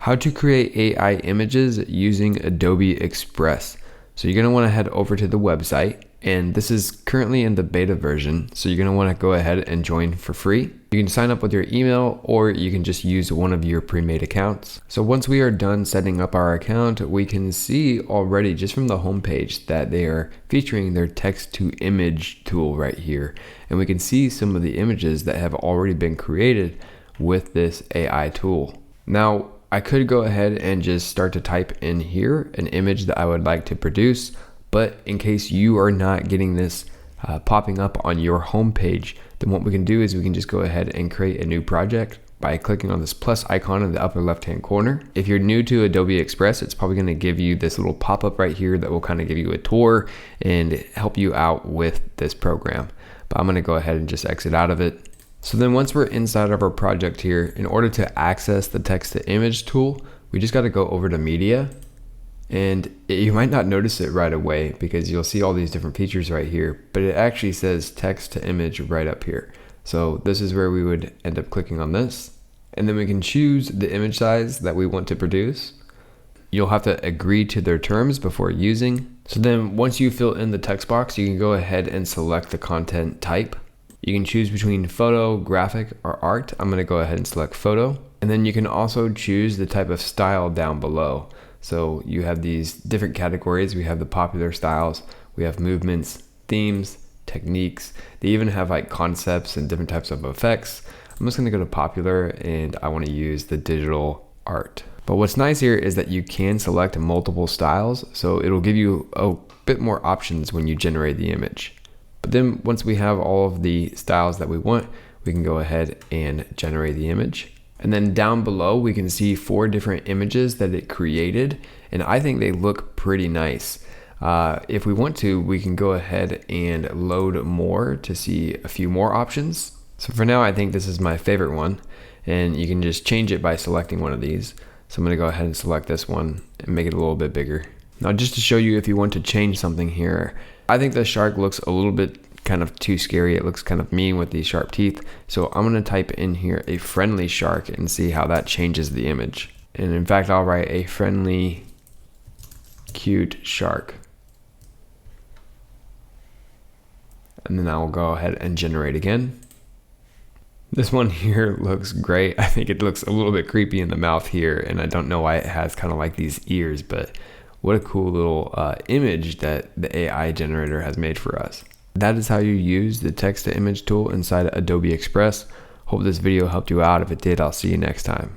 How to create AI images using Adobe Express. So you're going to want to head over to the website, and this is currently in the beta version. So you're going to want to go ahead and join for free. You can sign up with your email, or you can just use one of your pre-made accounts. So once we are done setting up our account, we can see already just from the homepage that they are featuring their text to image tool right here. And we can see some of the images that have already been created with this AI tool. Now, I could go ahead and just start to type in here an image that I would like to produce, but in case you are not getting this popping up on your home page, then what we can do is we can just go ahead and create a new project by clicking on this plus icon in the upper left hand corner. If you're new to Adobe Express, it's probably going to give you this little pop-up right here that will kind of give you a tour and help you out with this program. But I'm going to go ahead and just exit out of it. So then once we're inside of our project here, in order to access the text to image tool, we just got to go over to media, and you might not notice it right away because you'll see all these different features right here, but it actually says text to image right up here. So this is where we would end up clicking on this, and then we can choose the image size that we want to produce. You'll have to agree to their terms before using. So then once you fill in the text box, you can go ahead and select the content type. You can choose between photo, graphic, or art. I'm going to go ahead and select photo. And then you can also choose the type of style down below. So you have these different categories. We have the popular styles, we have movements, themes, techniques. They even have like concepts and different types of effects. I'm just going to go to popular, and I want to use the digital art. But what's nice here is that you can select multiple styles. So it'll give you a bit more options when you generate the image. But then once we have all of the styles that we want, we can go ahead and generate the image. And then down below, we can see 4 different images that it created. And I think they look pretty nice. If we want to, we can go ahead and load more to see a few more options. So for now, I think this is my favorite one. And you can just change it by selecting one of these. So I'm going to go ahead and select this one and make it a little bit bigger. Now, just to show you if you want to change something here, I think the shark looks a little bit kind of too scary. It looks kind of mean with these sharp teeth. So I'm going to type in here a friendly shark and see how that changes the image. And in fact, I'll write a friendly, cute shark. And then I'll go ahead and generate again. This one here looks great. I think it looks a little bit creepy in the mouth here, and I don't know why it has kind of like these ears, but what a cool little image that the AI generator has made for us. That is how you use the text to image tool inside Adobe Express. Hope this video helped you out. If it did, I'll see you next time.